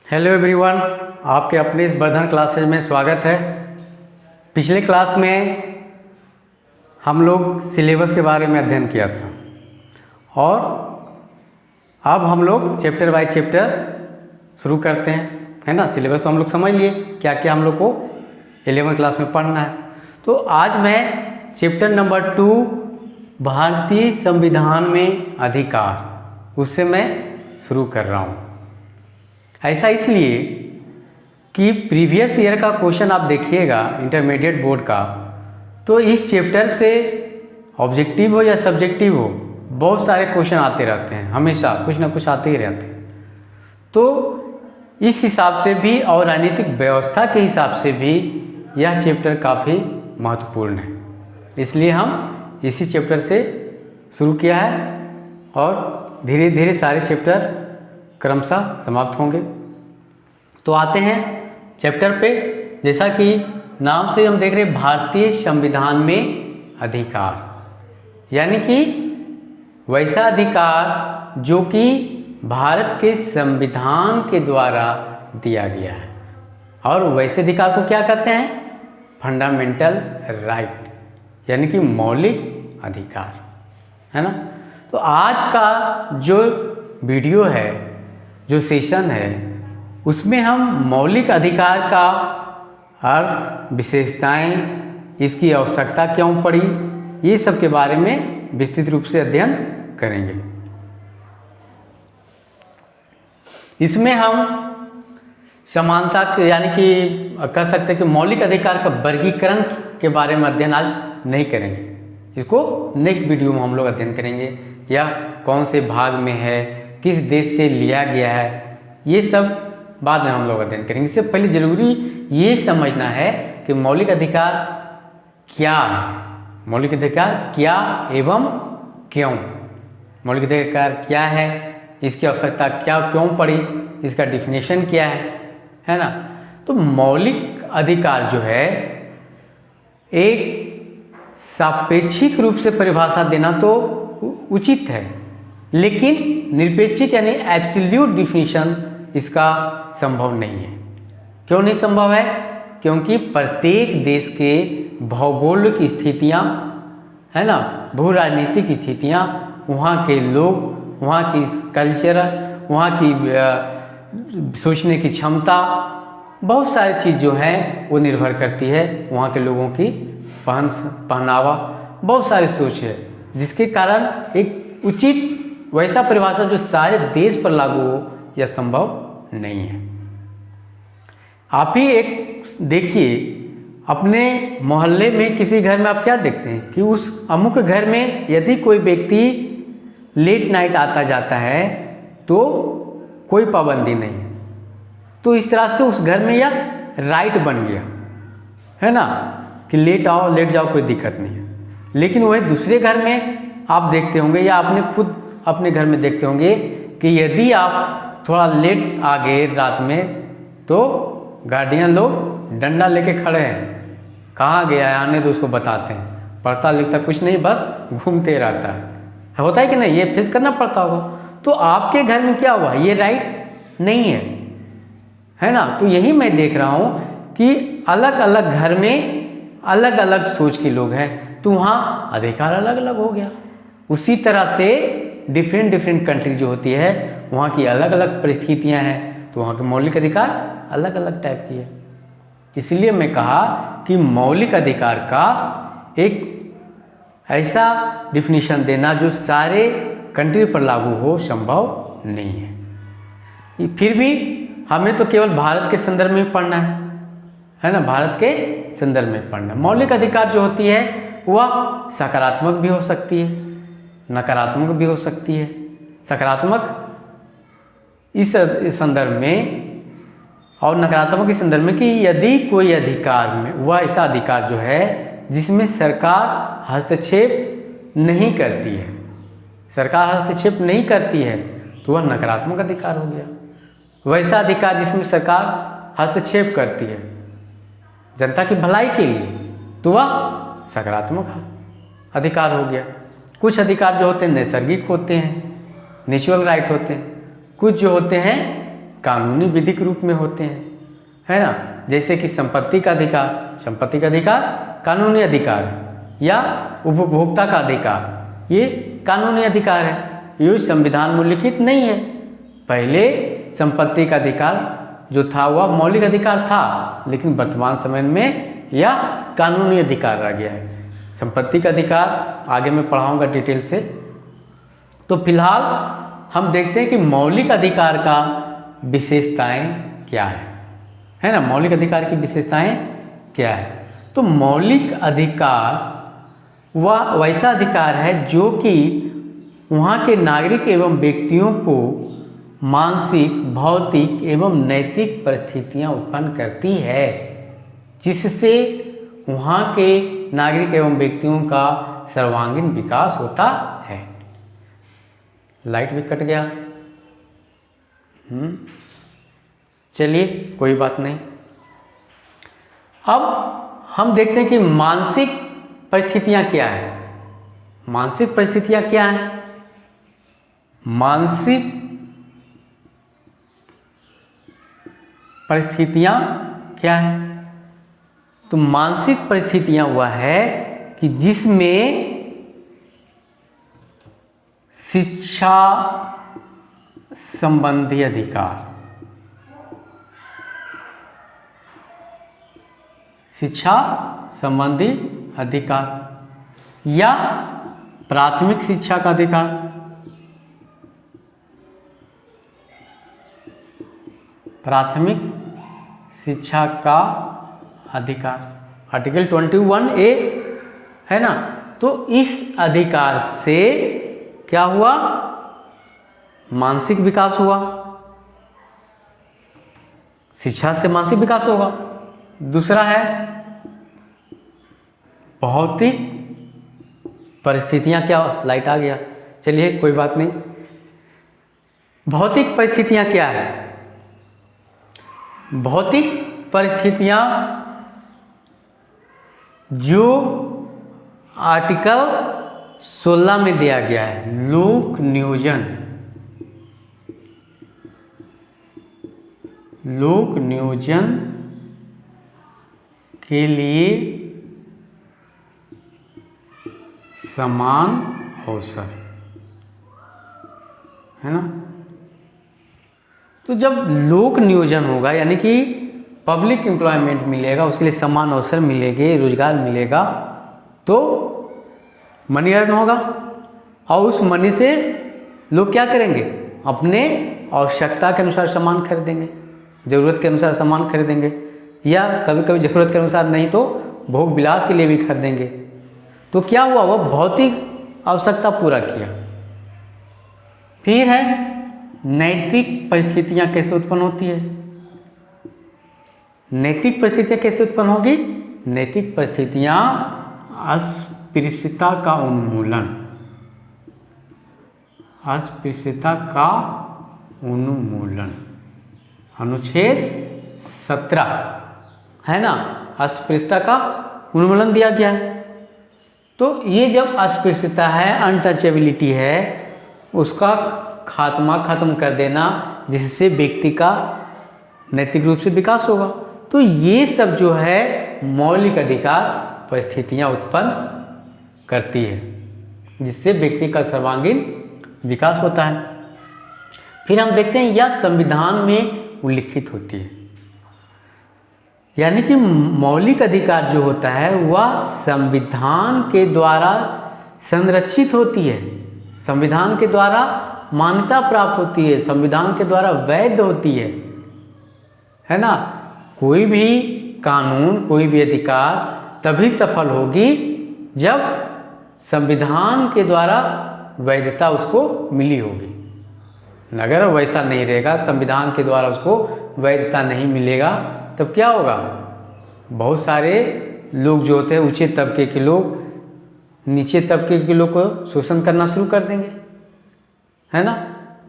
Hello everyone, आपके अपने इस वर्धन क्लासेज में स्वागत है। पिछले क्लास में हम लोग सिलेबस के बारे में अध्ययन किया था और अब हम लोग चैप्टर बाय चैप्टर शुरू करते हैं, है ना। सिलेबस तो हम लोग समझ लिए क्या क्या हम लोग को 11वीं क्लास में पढ़ना है। तो आज मैं चैप्टर नंबर 2 भारतीय संविधान में अधिकार, उससे मैं शुरू कर रहा हूँ। ऐसा इसलिए कि प्रीवियस ईयर का क्वेश्चन आप देखिएगा इंटरमीडिएट बोर्ड का, तो इस चैप्टर से ऑब्जेक्टिव हो या सब्जेक्टिव हो बहुत सारे क्वेश्चन आते रहते हैं, हमेशा कुछ ना कुछ आते ही रहते हैं। तो इस हिसाब से भी और राजनीतिक व्यवस्था के हिसाब से भी यह चैप्टर काफ़ी महत्वपूर्ण है, इसलिए हम इसी चैप्टर से शुरू किया है और धीरे धीरे सारे चैप्टर क्रमशः समाप्त होंगे। तो आते हैं चैप्टर पे। जैसा कि नाम से हम देख रहे हैं, भारतीय संविधान में अधिकार, यानी कि वैसा अधिकार जो कि भारत के संविधान के द्वारा दिया गया है। और वैसे अधिकार को क्या कहते हैं? फंडामेंटल राइट, यानी कि मौलिक अधिकार, है ना। तो आज का जो वीडियो है, जो सेशन है, उसमें हम मौलिक अधिकार का अर्थ, विशेषताएं, इसकी आवश्यकता क्यों पड़ी, ये सब के बारे में विस्तृत रूप से अध्ययन करेंगे। इसमें हम समानता यानी कि कह सकते हैं कि मौलिक अधिकार का वर्गीकरण के बारे में अध्ययन आज नहीं करेंगे। इसको नेक्स्ट वीडियो में हम लोग अध्ययन करेंगे, या कौन से भाग में है, किस देश से लिया गया है, ये सब बाद में हम लोग अध्ययन करेंगे। इससे पहले जरूरी ये समझना है कि मौलिक अधिकार क्या है, मौलिक अधिकार क्या एवं क्यों, मौलिक अधिकार क्या है, इसकी आवश्यकता क्या क्यों पड़ी, इसका डिफिनेशन क्या है ना। तो मौलिक अधिकार जो है एक सापेक्षिक रूप से परिभाषा देना तो उचित है, लेकिन निरपेक्षिक यानी एब्सोल्यूट डिफिनीशन इसका संभव नहीं है। क्यों नहीं संभव है? क्योंकि प्रत्येक देश के भौगोलिक स्थितियां, है ना, भू राजनीतिक स्थितियां, वहाँ के लोग, वहाँ की कल्चर, वहाँ की सोचने की क्षमता, बहुत सारी चीज़ जो हैं वो निर्भर करती है। वहाँ के लोगों की पहनावा, बहुत सारी सोच है, जिसके कारण एक उचित वैसा परिभाषा जो सारे देश पर लागू हो, यह संभव नहीं है। आप ही एक देखिए, अपने मोहल्ले में किसी घर में आप क्या देखते हैं कि उस अमुक घर में यदि कोई व्यक्ति लेट नाइट आता जाता है तो कोई पाबंदी नहीं है। तो इस तरह से उस घर में यह राइट बन गया, है ना, कि लेट आओ लेट जाओ, कोई दिक्कत नहीं है। लेकिन वही दूसरे घर में आप देखते होंगे, या आपने खुद अपने घर में देखते होंगे कि यदि आप थोड़ा लेट आ गए रात में, तो गार्डियन लोग डंडा लेके खड़े हैं, कहाँ गया है, आने तो उसको बताते हैं, पढ़ता लिखता कुछ नहीं, बस घूमते रहता है। होता है कि नहीं? ये फेस करना पड़ता होगा। तो आपके घर में क्या हुआ? ये राइट नहीं है ना। तो यही मैं देख रहा हूँ कि अलग अलग घर में अलग अलग सोच के लोग हैं, तो वहाँ अधिकार अलग अलग हो गया। उसी तरह से डिफरेंट कंट्री जो होती है, वहाँ की अलग अलग परिस्थितियाँ हैं, तो वहाँ के मौलिक अधिकार अलग अलग टाइप की है। इसलिए मैं कहा कि मौलिक अधिकार का एक ऐसा डिफिनीशन देना जो सारे कंट्री पर लागू हो, संभव नहीं है। फिर भी हमें तो केवल भारत के संदर्भ में पढ़ना है ना, भारत के संदर्भ में पढ़ना। मौलिक अधिकार जो होती है वह सकारात्मक भी हो सकती है, नकारात्मक भी हो सकती है। सकारात्मक इस संदर्भ में और नकारात्मक इस संदर्भ में कि यदि कोई अधिकार में, वह ऐसा अधिकार जो है जिसमें सरकार हस्तक्षेप नहीं करती है, सरकार हस्तक्षेप नहीं करती है, तो वह नकारात्मक अधिकार हो गया। वैसा अधिकार जिसमें सरकार हस्तक्षेप करती है जनता की भलाई के लिए, तो वह सकारात्मक अधिकार हो गया। कुछ अधिकार जो होते हैं नैसर्गिक होते हैं, नेचुरल राइट होते हैं, कुछ जो होते हैं कानूनी विधिक रूप में होते हैं, है ना। जैसे कि संपत्ति का अधिकार कानूनी अधिकार, या उपभोक्ता का अधिकार ये कानूनी अधिकार है, ये संविधान में उल्लिखित नहीं है। पहले संपत्ति का अधिकार जो था वह मौलिक अधिकार था, लेकिन वर्तमान समय में यह कानूनी अधिकार रह गया है। संपत्ति का अधिकार आगे मैं पढ़ाऊंगा डिटेल से। तो फिलहाल हम देखते हैं कि मौलिक अधिकार का विशेषताएं क्या है ना। मौलिक अधिकार की विशेषताएं क्या है? तो मौलिक अधिकार वह वैसा अधिकार है जो कि वहाँ के नागरिक एवं व्यक्तियों को मानसिक, भौतिक एवं नैतिक परिस्थितियाँ उत्पन्न करती है, जिससे वहाँ के नागरिक एवं व्यक्तियों का सर्वांगीण विकास होता है। लाइट भी कट गया। चलिए कोई बात नहीं। अब हम देखते हैं कि मानसिक परिस्थितियाँ क्या है। मानसिक परिस्थितियाँ क्या हैं? मानसिक परिस्थितियाँ क्या है? तो मानसिक परिस्थितियाँ वह है कि जिसमें शिक्षा संबंधी अधिकार, शिक्षा संबंधी अधिकार या प्राथमिक शिक्षा का अधिकार, प्राथमिक शिक्षा का अधिकार, आर्टिकल 21A है ना। तो इस अधिकार से क्या हुआ? मानसिक विकास हुआ। शिक्षा से मानसिक विकास होगा। दूसरा है भौतिक परिस्थितियां। क्या? लाइट आ गया। चलिए कोई बात नहीं। भौतिक परिस्थितियां क्या है? भौतिक परिस्थितियां जो आर्टिकल 16 में दिया गया है, लोक नियोजन, लोक नियोजन के लिए समान अवसर, है ना। तो जब लोक नियोजन होगा यानी कि पब्लिक एम्प्लॉयमेंट मिलेगा, उसके लिए समान अवसर मिलेंगे, रोजगार मिलेगा, तो मनी अर्न होगा और उस मनी से लोग क्या करेंगे? अपने आवश्यकता के अनुसार सामान खरीदेंगे, ज़रूरत के अनुसार सामान खरीदेंगे, या कभी कभी ज़रूरत के अनुसार नहीं तो भोग विलास के लिए भी खरीदेंगे। तो क्या हुआ? वह भौतिक आवश्यकता पूरा किया। फिर है नैतिक परिस्थितियाँ कैसे उत्पन्न होती है? नैतिक परिस्थितियाँ कैसे उत्पन्न होगी? नैतिक परिस्थितियाँ अस्पृश्यता का उन्मूलन, अस्पृश्यता का उन्मूलन, अनुच्छेद 17 है ना, अस्पृश्यता का उन्मूलन दिया गया है। तो ये जब अस्पृश्यता है, अनटचेबिलिटी है, उसका खात्मा खत्म कर देना, जिससे व्यक्ति का नैतिक रूप से विकास होगा। तो ये सब जो है मौलिक अधिकार परिस्थितियाँ उत्पन्न करती है, जिससे व्यक्ति का सर्वांगीण विकास होता है। फिर हम देखते हैं यह संविधान में उल्लिखित होती है, यानी कि मौलिक अधिकार जो होता है वह संविधान के द्वारा संरक्षित होती है, संविधान के द्वारा मान्यता प्राप्त होती है, संविधान के द्वारा वैध होती है ना। कोई भी कानून, कोई भी अधिकार तभी सफल होगी जब संविधान के द्वारा वैधता उसको मिली होगी। अगर वैसा नहीं रहेगा, संविधान के द्वारा उसको वैधता नहीं मिलेगा, तब क्या होगा? बहुत सारे लोग जो होते हैं, ऊंचे तबके के लोग नीचे तबके के लोग को शोषण करना शुरू कर देंगे, है ना।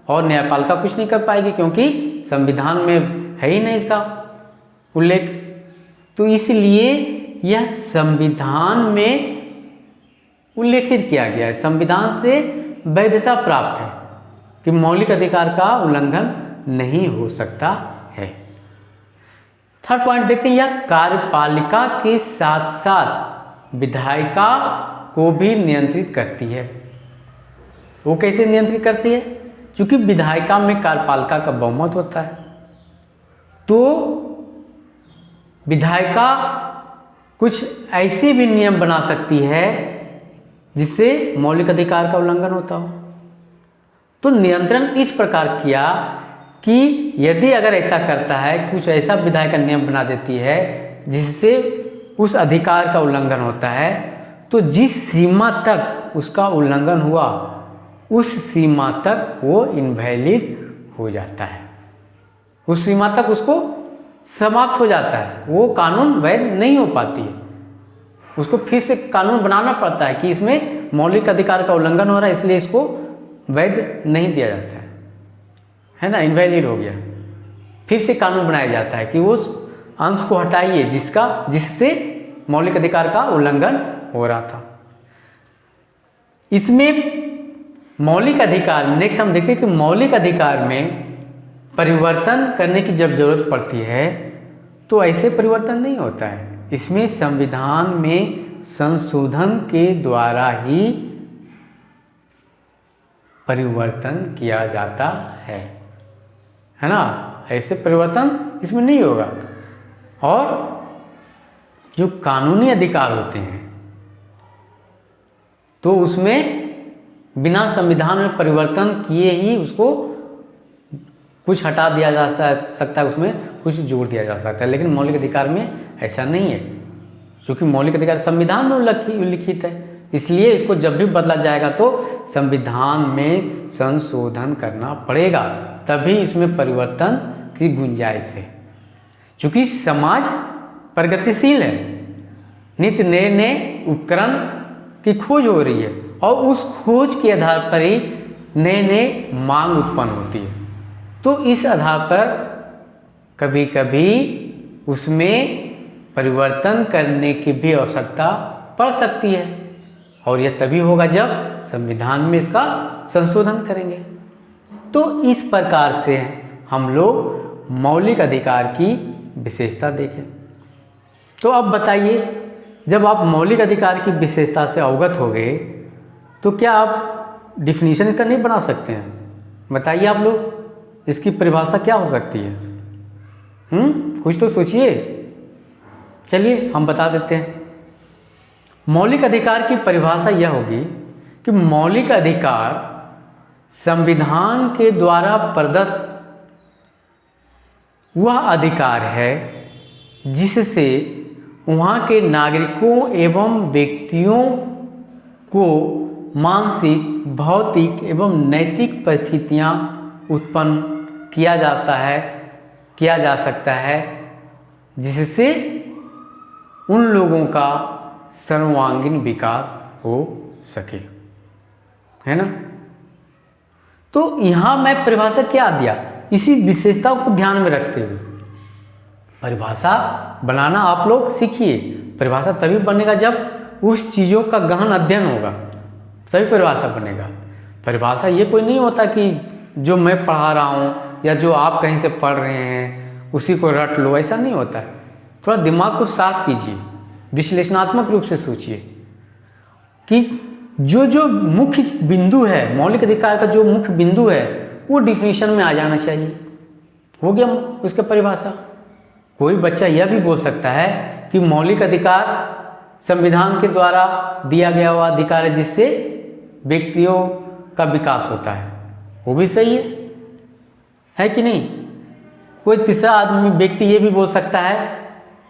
और न्यायपालिका कुछ नहीं कर पाएगी, क्योंकि संविधान में है ही नहीं इसका उल्लेख। तो इसलिए यह संविधान में उल्लेखित किया गया है, संविधान से वैधता प्राप्त है कि मौलिक अधिकार का उल्लंघन नहीं हो सकता है। थर्ड पॉइंट देखते हैं, यह कार्यपालिका के साथ साथ विधायिका को भी नियंत्रित करती है। वो कैसे नियंत्रित करती है? क्योंकि विधायिका में कार्यपालिका का बहुमत होता है, तो विधायिका कुछ ऐसे भी नियम बना सकती है जिससे मौलिक अधिकार का उल्लंघन होता हो। तो नियंत्रण इस प्रकार किया कि यदि अगर ऐसा करता है, कुछ ऐसा विधायिका नियम बना देती है जिससे उस अधिकार का उल्लंघन होता है, तो जिस सीमा तक उसका उल्लंघन हुआ उस सीमा तक वो इनवैलिड हो जाता है, उस सीमा तक उसको समाप्त हो जाता है, वो कानून वैध नहीं हो पाती है। उसको फिर से कानून बनाना पड़ता है कि इसमें मौलिक अधिकार का उल्लंघन हो रहा है, इसलिए इसको वैध नहीं दिया जाता है ना, इनवैलिड हो गया। फिर से कानून बनाया जाता है कि उस अंश को हटाइए जिससे मौलिक अधिकार का उल्लंघन हो रहा था। इसमें मौलिक अधिकार, नेक्स्ट हम देखते हैं कि मौलिक अधिकार में परिवर्तन करने की जब जरूरत पड़ती है तो ऐसे परिवर्तन नहीं होता है। इसमें संविधान में संशोधन के द्वारा ही परिवर्तन किया जाता है ना, ऐसे परिवर्तन इसमें नहीं होगा। और जो कानूनी अधिकार होते हैं तो उसमें बिना संविधान में परिवर्तन किए ही उसको कुछ हटा दिया जा सकता है, उसमें कुछ जोड़ दिया जा सकता है, लेकिन मौलिक अधिकार में ऐसा नहीं है, क्योंकि मौलिक अधिकार संविधान में लिखित है। इसलिए इसको जब भी बदला जाएगा तो संविधान में संशोधन करना पड़ेगा, तभी इसमें परिवर्तन की गुंजाइश है। क्योंकि समाज प्रगतिशील है, नित्य नए नए उपकरण की खोज हो रही है और उस खोज के आधार पर ही नए नए मांग उत्पन्न होती है। तो इस आधार पर कभी कभी उसमें परिवर्तन करने की भी आवश्यकता पड़ सकती है, और यह तभी होगा जब संविधान में इसका संशोधन करेंगे। तो इस प्रकार से हम लोग मौलिक अधिकार की विशेषता देखें। तो अब बताइए, जब आप मौलिक अधिकार की विशेषता से अवगत हो गए तो क्या आप डिफिनीशन इसका नहीं बना सकते हैं? बताइए आप लोग, इसकी परिभाषा क्या हो सकती है? कुछ तो सोचिए। चलिए हम बता देते हैं। मौलिक अधिकार की परिभाषा यह होगी कि मौलिक अधिकार संविधान के द्वारा प्रदत्त वह अधिकार है जिससे वहाँ के नागरिकों एवं व्यक्तियों को मानसिक, भौतिक एवं नैतिक परिस्थितियाँ उत्पन्न किया जा सकता है जिससे उन लोगों का सर्वांगीण विकास हो सके, है ना। तो यहाँ मैं परिभाषा क्या दिया, इसी विशेषता को ध्यान में रखते हुए परिभाषा बनाना आप लोग सीखिए। परिभाषा तभी बनेगा जब उस चीज़ों का गहन अध्ययन होगा, तभी परिभाषा बनेगा। परिभाषा ये कोई नहीं होता कि जो मैं पढ़ा रहा हूँ या जो आप कहीं से पढ़ रहे हैं उसी को रट लो, ऐसा नहीं होता है। थोड़ा दिमाग को साफ कीजिए, विश्लेषणात्मक रूप से सोचिए कि जो जो मुख्य बिंदु है, मौलिक अधिकार का जो मुख्य बिंदु है वो डिफिनीशन में आ जाना चाहिए। हो गया उसका परिभाषा। कोई बच्चा यह भी बोल सकता है कि मौलिक अधिकार संविधान के द्वारा दिया गया हुआ अधिकार है जिससे व्यक्तियों का विकास होता है, वो भी सही है कि नहीं। कोई तीसरा आदमी व्यक्ति ये भी बोल सकता है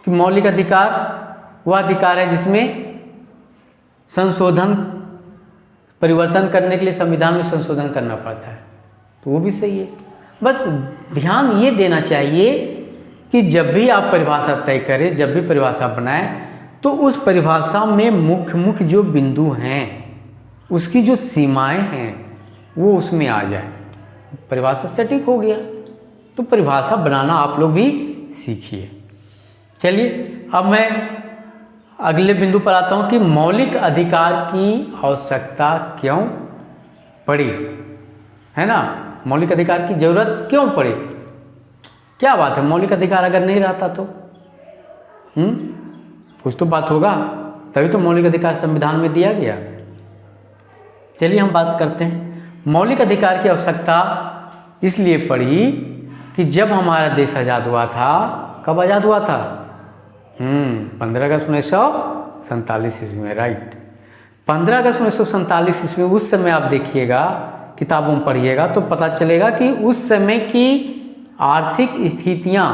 कि मौलिक अधिकार वह अधिकार है जिसमें संशोधन, परिवर्तन करने के लिए संविधान में संशोधन करना पड़ता है, तो वो भी सही है। बस ध्यान ये देना चाहिए कि जब भी आप परिभाषा तय करें, जब भी परिभाषा बनाएं, तो उस परिभाषा में मुख्य जो बिंदु हैं, उसकी जो सीमाएं हैं वो उसमें आ जाए। परिभाषा सटीक हो गया तो परिभाषा बनाना आप लोग भी सीखिए। चलिए अब मैं अगले बिंदु पर आता हूँ कि मौलिक अधिकार की आवश्यकता क्यों पड़ी, है ना। मौलिक अधिकार की जरूरत क्यों पड़े? क्या बात है, मौलिक अधिकार अगर नहीं रहता तो कुछ तो बात होगा, तभी तो मौलिक अधिकार संविधान में दिया गया। चलिए हम बात करते हैं। मौलिक अधिकार की आवश्यकता इसलिए पड़ी कि जब हमारा देश आज़ाद हुआ था, कब आज़ाद हुआ था? 15 अगस्त 1947 ईस्वी में, राइट। 15 अगस्त 1947 ईस्वी में, उस समय आप देखिएगा, किताबों में पढ़िएगा तो पता चलेगा कि उस समय की आर्थिक स्थितियाँ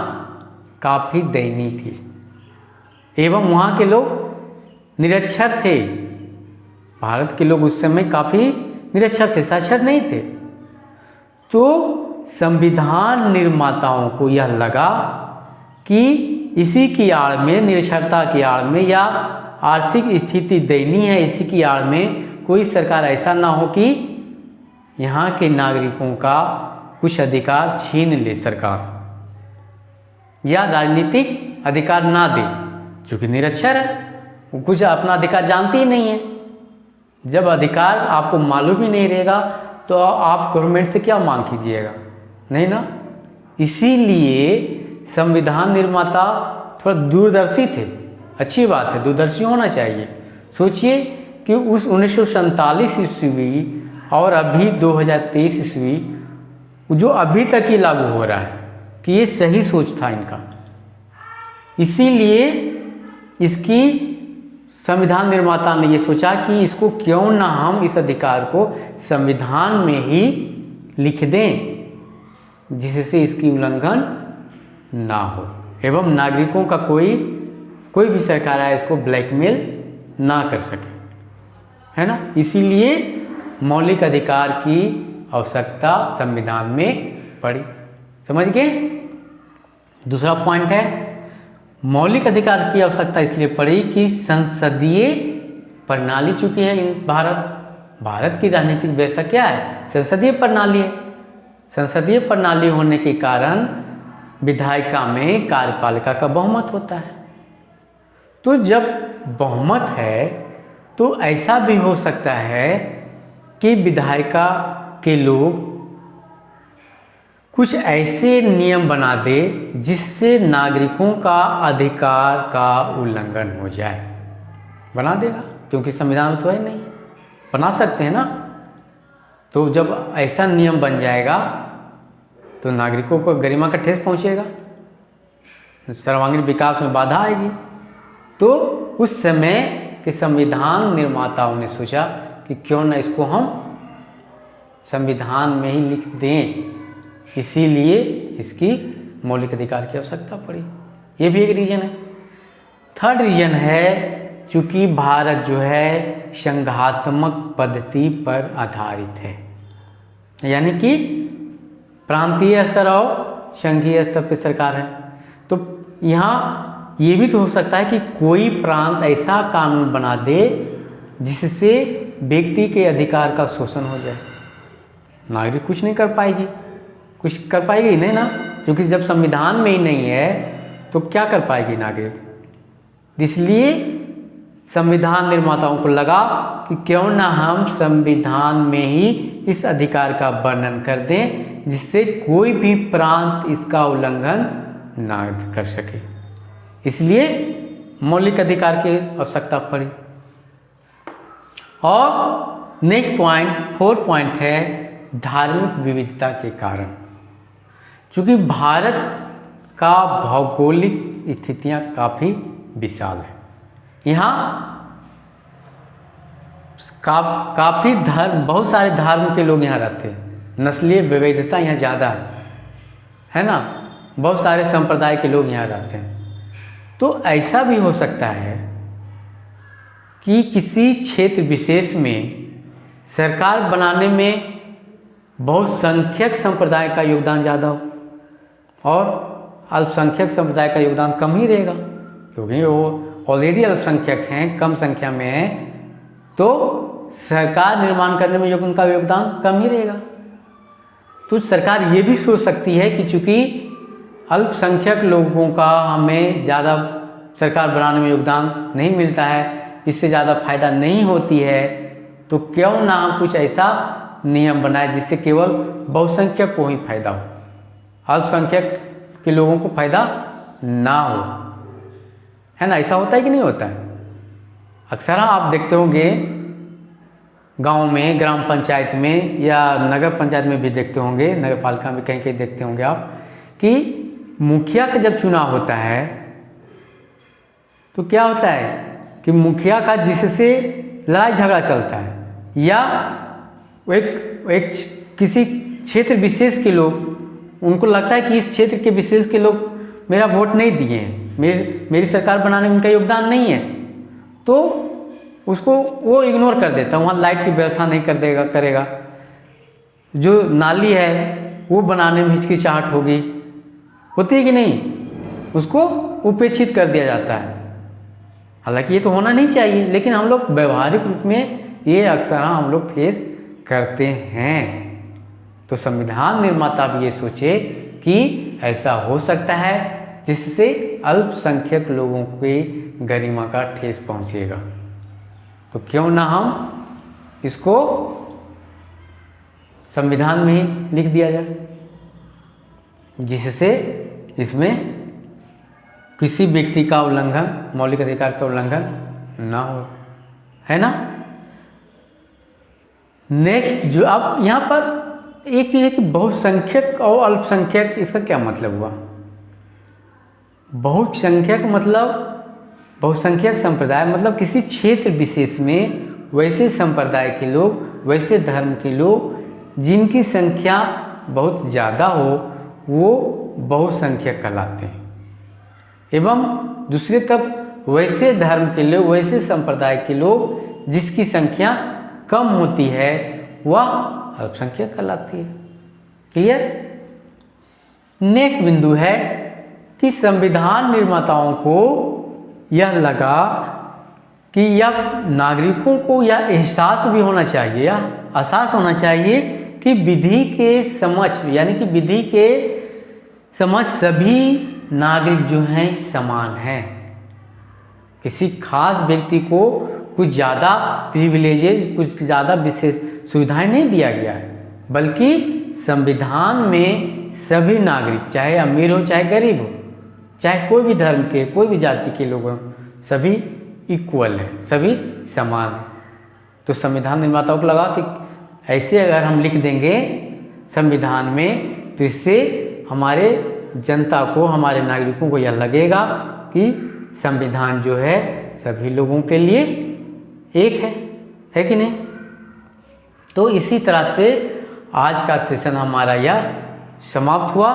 काफ़ी दयनीय थी एवं वहाँ के लोग निरक्षर थे। भारत के लोग उस समय काफ़ी निरक्षर थे, साक्षर नहीं थे। तो संविधान निर्माताओं को यह लगा कि इसी की आड़ में, निरक्षरता की आड़ में या आर्थिक स्थिति दयनीय है, इसी की आड़ में कोई सरकार ऐसा ना हो कि यहाँ के नागरिकों का कुछ अधिकार छीन ले सरकार, या राजनीतिक अधिकार ना दे। क्योंकि निरक्षर है, वो कुछ अपना अधिकार जानती ही नहीं है। जब अधिकार आपको मालूम ही नहीं रहेगा तो आप गवर्नमेंट से क्या मांग कीजिएगा? नहीं ना। इसीलिए संविधान निर्माता थोड़ा दूरदर्शी थे। अच्छी बात है, दूरदर्शी होना चाहिए। सोचिए कि उस 1947 ईस्वी और अभी 2023 ईस्वी जो अभी तक ही लागू हो रहा है कि ये सही सोच था इनका। इसीलिए इसकी संविधान निर्माता ने ये सोचा कि इसको क्यों ना हम इस अधिकार को संविधान में ही लिख दें, जिससे इसकी उल्लंघन ना हो एवं नागरिकों का कोई भी सरकार आए इसको ब्लैकमेल ना कर सके, है ना। इसीलिए मौलिक अधिकार की आवश्यकता संविधान में पड़ी। समझ गए? दूसरा पॉइंट है, मौलिक अधिकार की आवश्यकता इसलिए पड़ी कि संसदीय प्रणाली चूंकि है भारत की राजनीतिक व्यवस्था क्या है? संसदीय प्रणाली है। संसदीय प्रणाली होने के कारण विधायिका में कार्यपालिका का बहुमत होता है। तो जब बहुमत है तो ऐसा भी हो सकता है कि विधायिका के लोग कुछ ऐसे नियम बना दे जिससे नागरिकों का अधिकार का उल्लंघन हो जाए। बना देगा, क्योंकि संविधान में तो है नहीं, बना सकते हैं ना। तो जब ऐसा नियम बन जाएगा तो नागरिकों को गरिमा का ठेस पहुंचेगा, सर्वांगीण विकास में बाधा आएगी। तो उस समय के संविधान निर्माताओं ने सोचा कि क्यों न इसको हम संविधान में ही लिख दें। इसीलिए इसकी मौलिक अधिकार की आवश्यकता पड़ी। ये भी एक रीजन है। थर्ड रीजन है, चूंकि भारत जो है संघात्मक पद्धति पर आधारित है, यानी कि प्रांतीय स्तर और संघीय स्तर पर सरकार है। तो यहाँ ये भी तो हो सकता है कि कोई प्रांत ऐसा कानून बना दे जिससे व्यक्ति के अधिकार का शोषण हो जाए। नागरिक कुछ नहीं कर पाएगी, कुछ कर पाएगी नहीं ना, क्योंकि जब संविधान में ही नहीं है तो क्या कर पाएगी नागरिक। इसलिए संविधान निर्माताओं को लगा कि क्यों ना हम संविधान में ही इस अधिकार का वर्णन कर दें जिससे कोई भी प्रांत इसका उल्लंघन ना कर सके। इसलिए मौलिक अधिकार की आवश्यकता पड़ी। और नेक्स्ट पॉइंट, 4 पॉइंट है धार्मिक विविधता के कारण। क्योंकि भारत का भौगोलिक स्थितियां काफ़ी विशाल है, यहाँ काफ़ी धर्म, बहुत सारे धर्म के लोग यहाँ रहते हैं, नस्लीय विविधता यहाँ ज़्यादा है ना, बहुत सारे संप्रदाय के लोग यहाँ रहते हैं। तो ऐसा भी हो सकता है कि किसी क्षेत्र विशेष में सरकार बनाने में बहुसंख्यक संप्रदाय का योगदान ज़्यादा हो और अल्पसंख्यक संप्रदाय का योगदान कम ही रहेगा, क्योंकि वो ऑलरेडी अल्पसंख्यक हैं, कम संख्या में हैं, तो सरकार निर्माण करने में उनका योगदान कम ही रहेगा। तो सरकार ये भी सोच सकती है कि चूँकि अल्पसंख्यक लोगों का हमें ज़्यादा सरकार बनाने में योगदान नहीं मिलता है, इससे ज़्यादा फायदा नहीं होती है, तो क्यों ना हम कुछ ऐसा नियम बनाए जिससे केवल बहुसंख्यक को ही फायदा हो, अल्पसंख्यक के लोगों को फायदा ना हो, है ना। ऐसा होता है कि नहीं होता है? अक्सर आप देखते होंगे गांव में, ग्राम पंचायत में या नगर पंचायत में भी देखते होंगे, नगर पालिका में कहीं कहीं देखते होंगे आप कि मुखिया का जब चुनाव होता है तो क्या होता है कि मुखिया का जिससे लड़ाई झगड़ा चलता है या एक किसी क्षेत्र विशेष के लोग, उनको लगता है कि इस क्षेत्र के विशेष के लोग मेरा वोट नहीं दिए हैं, मेरी सरकार बनाने में उनका योगदान नहीं है, तो उसको वो इग्नोर कर देता, वहाँ लाइट की व्यवस्था नहीं करेगा, जो नाली है वो बनाने में हिचकिचाहट होगी, होती है कि नहीं, उसको उपेक्षित कर दिया जाता है। हालांकि ये तो होना नहीं चाहिए, लेकिन हम लोग व्यवहारिक रूप में ये अक्सर हम लोग फेस करते हैं। तो संविधान निर्माता भी ये सोचे कि ऐसा हो सकता है जिससे अल्पसंख्यक लोगों की गरिमा का ठेस पहुंचेगा, तो क्यों ना हम इसको संविधान में ही लिख दिया जाए, जिससे इसमें किसी व्यक्ति का उल्लंघन, मौलिक अधिकार का उल्लंघन ना हो, है ना। नेक्स्ट जो अब यहाँ पर एक चीज़ है कि बहुसंख्यक और अल्पसंख्यक, इसका क्या मतलब हुआ? बहुसंख्यक मतलब बहुसंख्यक संप्रदाय मतलब किसी क्षेत्र विशेष में वैसे संप्रदाय के लोग, वैसे धर्म के लोग जिनकी संख्या बहुत ज़्यादा हो, वो बहुसंख्यक कहलाते हैं। एवं दूसरी तरफ वैसे धर्म के लोग, वैसे संप्रदाय के लोग जिसकी संख्या कम होती है, वह अल्पसंख्यक कहलाती है। क्लियर? नेक्स्ट बिंदु है कि संविधान निर्माताओं को यह लगा कि यह नागरिकों को यह एहसास भी होना चाहिए, यह एहसास होना चाहिए कि विधि के समक्ष, यानी कि विधि के समक्ष सभी नागरिक जो हैं समान हैं। किसी खास व्यक्ति को कुछ ज़्यादा प्रिविलेजेस, कुछ ज़्यादा विशेष सुविधाएं नहीं दिया गया है, बल्कि संविधान में सभी नागरिक, चाहे अमीर हो चाहे गरीब हो, चाहे कोई भी धर्म के, कोई भी जाति के लोग हों, सभी इक्वल हैं, सभी समान हैं। तो संविधान निर्माताओं को लगा कि ऐसे अगर हम लिख देंगे संविधान में, तो इससे हमारे जनता को, हमारे नागरिकों को यह लगेगा कि संविधान जो है सभी लोगों के लिए एक है कि नहीं। तो इसी तरह से आज का सेशन हमारा यह समाप्त हुआ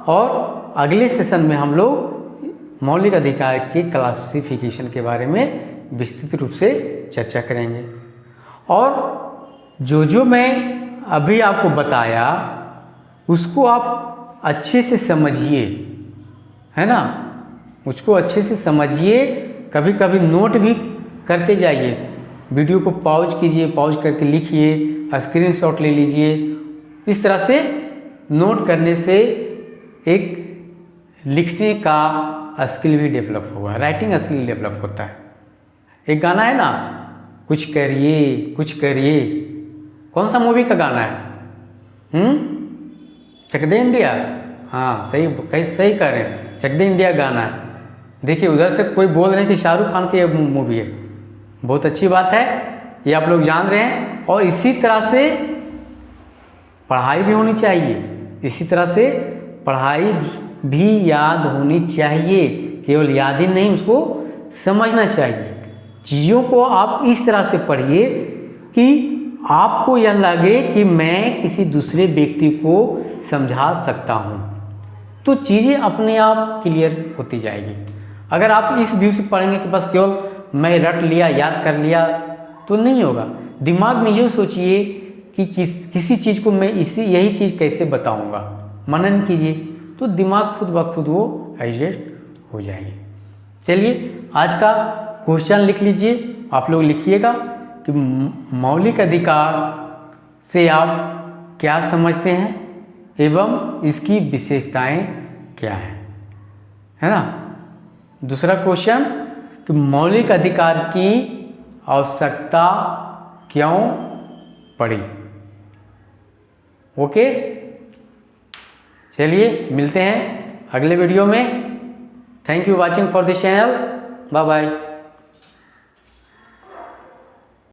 और अगले सेशन में हम लोग मौलिक अधिकार के क्लासिफिकेशन के बारे में विस्तृत रूप से चर्चा करेंगे। और जो मैं अभी आपको बताया उसको आप अच्छे से समझिए, है ना, उसको अच्छे से समझिए, कभी कभी नोट भी करते जाइए, वीडियो को पॉज कीजिए, पॉज करके लिखिए, स्क्रीनशॉट ले लीजिए। इस तरह से नोट करने से एक लिखने का स्किल भी डेवलप होगा, राइटिंग स्किल डेवलप होता है। एक गाना है ना, कुछ करिए कुछ करिए, कौन सा मूवी का गाना है? चक दे इंडिया। हाँ, सही कह रहे हैं, चक दे इंडिया गाना है। देखिए उधर से कोई बोल रहे हैं कि शाहरुख खान की मूवी है, बहुत अच्छी बात है, ये आप लोग जान रहे हैं। और इसी तरह से पढ़ाई भी होनी चाहिए, इसी तरह से पढ़ाई भी याद होनी चाहिए, केवल याद ही नहीं, उसको समझना चाहिए। चीज़ों को आप इस तरह से पढ़िए कि आपको यह लगे कि मैं किसी दूसरे व्यक्ति को समझा सकता हूँ, तो चीज़ें अपने आप क्लियर होती जाएगी। अगर आप इस व्यू से पढ़ेंगे कि बस केवल मैं रट लिया, याद कर लिया, तो नहीं होगा। दिमाग में ये सोचिए कि किसी चीज़ को मैं यही चीज़ कैसे बताऊँगा, मनन कीजिए, तो दिमाग खुद ब खुद वो एडजस्ट हो जाएगी। चलिए आज का क्वेश्चन लिख लीजिए, आप लोग लिखिएगा कि मौलिक अधिकार से आप क्या समझते हैं एवं इसकी विशेषताएं क्या है ना। दूसरा क्वेश्चन कि मौलिक अधिकार की आवश्यकता क्यों पड़ी, ओके, चलिए मिलते हैं अगले वीडियो में। Thank you watching for this channel. Bye bye.